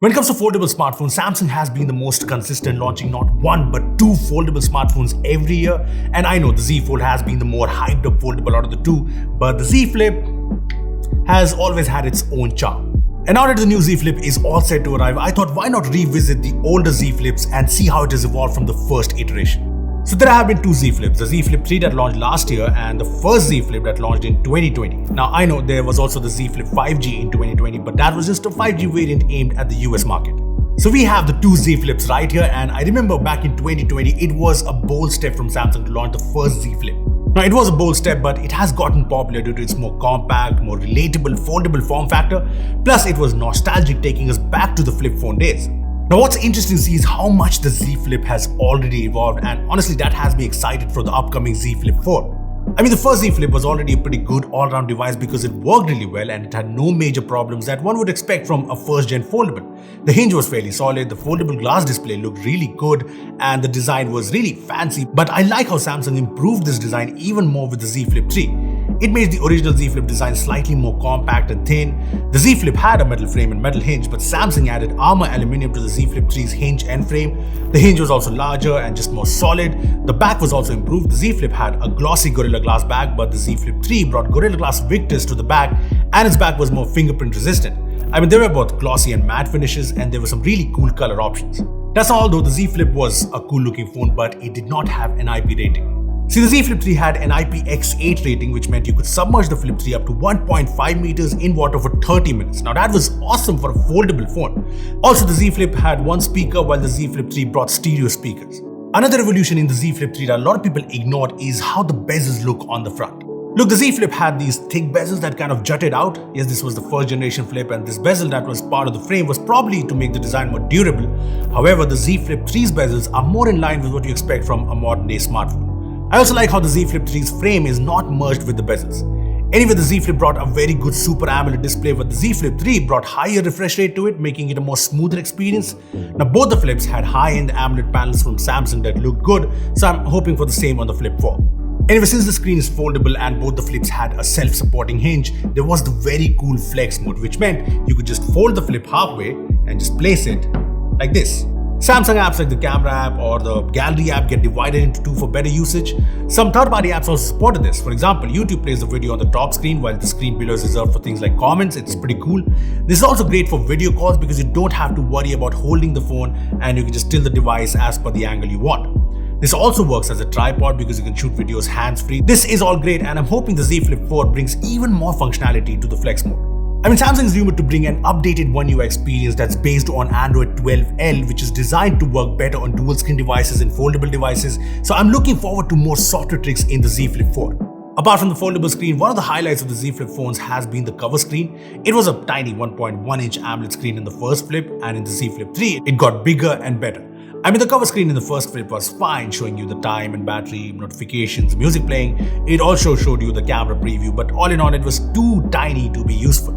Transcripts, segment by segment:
When it comes to foldable smartphones, Samsung has been the most consistent, launching not one but two foldable smartphones every year. And I know the Z Fold has been the more hyped up foldable out of the two, but the Z Flip has always had its own charm. And now that the new Z Flip is all set to arrive, I thought why not revisit the older Z Flips and see how it has evolved from the first iteration. So there have been two Z Flips, the Z Flip 3 that launched last year and the first Z Flip that launched in 2020. Now I know there was also the Z Flip 5G in 2020, but that was just a 5G variant aimed at the US market. So we have the two Z Flips right here, and I remember back in 2020 it was a bold step from Samsung to launch the first Z Flip. Now it was a bold step, but it has gotten popular due to its more compact, more relatable, foldable form factor, plus it was nostalgic, taking us back to the flip phone days. Now what's interesting to see is how much the Z Flip has already evolved, and honestly that has me excited for the upcoming Z Flip 4. I mean, the first Z Flip was already a pretty good all-round device because it worked really well and it had no major problems that one would expect from a first-gen foldable. The hinge was fairly solid, the foldable glass display looked really good, and the design was really fancy. But I like how Samsung improved this design even more with the Z Flip 3. It made the original Z Flip design slightly more compact and thin. The Z Flip had a metal frame and metal hinge, but Samsung added armor aluminum to the Z Flip 3's hinge and frame. The hinge was also larger and just more solid. The back was also improved. The Z Flip had a glossy Gorilla Glass back, but the Z Flip 3 brought Gorilla Glass Victus to the back, and its back was more fingerprint resistant. I mean, there were both glossy and matte finishes, and there were some really cool color options. That's all, though the Z Flip was a cool looking phone, but it did not have an IP rating. See, the Z Flip 3 had an IPX8 rating, which meant you could submerge the Flip 3 up to 1.5 meters in water for 30 minutes. Now that was awesome for a foldable phone. Also, the Z Flip had one speaker, while the Z Flip 3 brought stereo speakers. Another evolution in the Z Flip 3 that a lot of people ignored is how the bezels look on the front. Look, the Z Flip had these thick bezels that kind of jutted out. Yes, this was the first generation Flip, and this bezel that was part of the frame was probably to make the design more durable. However, the Z Flip 3's bezels are more in line with what you expect from a modern day smartphone. I also like how the Z Flip 3's frame is not merged with the bezels. Anyway, the Z Flip brought a very good Super AMOLED display, but the Z Flip 3 brought higher refresh rate to it, making it a more smoother experience. Now both the Flips had high-end AMOLED panels from Samsung that looked good, so I'm hoping for the same on the Flip 4. Anyway, since the screen is foldable and both the Flips had a self-supporting hinge, there was the very cool flex mode, which meant you could just fold the Flip halfway and just place it like this. Samsung apps like the camera app or the gallery app get divided into two for better usage. Some third-party apps also supported this. For example, YouTube plays the video on the top screen while the screen below is reserved for things like comments. It's pretty cool. This is also great for video calls because you don't have to worry about holding the phone and you can just tilt the device as per the angle you want. This also works as a tripod because you can shoot videos hands-free. This is all great, and I'm hoping the Z Flip 4 brings even more functionality to the flex mode. I mean, Samsung is rumored to bring an updated One UI experience that's based on Android 12L, which is designed to work better on dual screen devices and foldable devices. So I'm looking forward to more software tricks in the Z Flip 4. Apart from the foldable screen, one of the highlights of the Z Flip phones has been the cover screen. It was a tiny 1.1-inch AMOLED screen in the first Flip, and in the Z Flip 3, it got bigger and better. I mean, the cover screen in the first Flip was fine, showing you the time and battery, notifications, music playing. It also showed you the camera preview, but all in all, it was too tiny to be useful.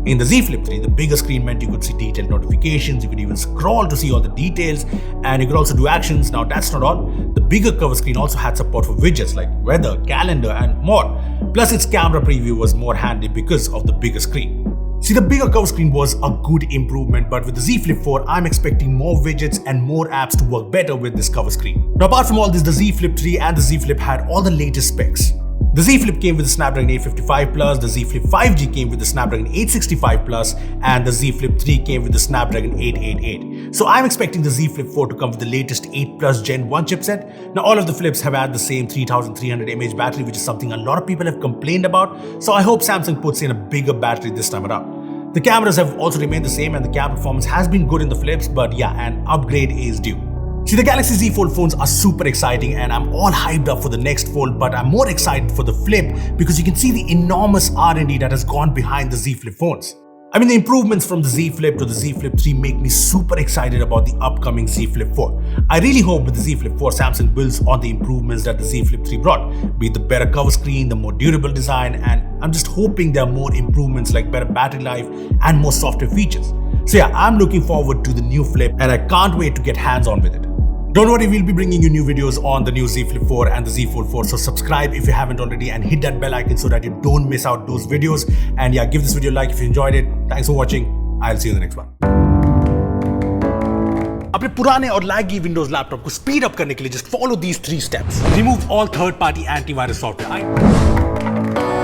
In the Z Flip 3, the bigger screen meant you could see detailed notifications, you could even scroll to see all the details, and you could also do actions. Now that's not all. The bigger cover screen also had support for widgets like weather, calendar, and more. Plus its camera preview was more handy because of the bigger screen. See, the bigger cover screen was a good improvement, but with the Z Flip 4, I'm expecting more widgets and more apps to work better with this cover screen. Now apart from all this, the Z Flip 3 and the Z Flip had all the latest specs. The Z Flip came with the Snapdragon 855 Plus, the Z Flip 5G came with the Snapdragon 865 Plus, and the Z Flip 3 came with the Snapdragon 888. So I'm expecting the Z Flip 4 to come with the latest 8 Plus Gen 1 chipset. Now all of the Flips have had the same 3300 mAh battery, which is something a lot of people have complained about, so I hope Samsung puts in a bigger battery this time around. The cameras have also remained the same and the camera performance has been good in the Flips, but yeah, an upgrade is due. See, the Galaxy Z Fold phones are super exciting and I'm all hyped up for the next Fold, but I'm more excited for the Flip because you can see the enormous R&D that has gone behind the Z Flip phones. I mean, the improvements from the Z Flip to the Z Flip 3 make me super excited about the upcoming Z Flip 4. I really hope with the Z Flip 4, Samsung builds on the improvements that the Z Flip 3 brought, be it the better cover screen, the more durable design, and I'm just hoping there are more improvements like better battery life and more software features. So yeah, I'm looking forward to the new Flip and I can't wait to get hands-on with it. Don't worry, we'll be bringing you new videos on the new Z Flip 4 and the Z Fold 4, so subscribe if you haven't already and hit that bell icon so that you don't miss out those videos. And yeah, give this video a like if you enjoyed it. Thanks for watching. I'll see you in the next one. अपने पुराने और लैगी Windows laptop को speed up करने के लिए just follow these 3 steps. Remove all third-party antivirus software.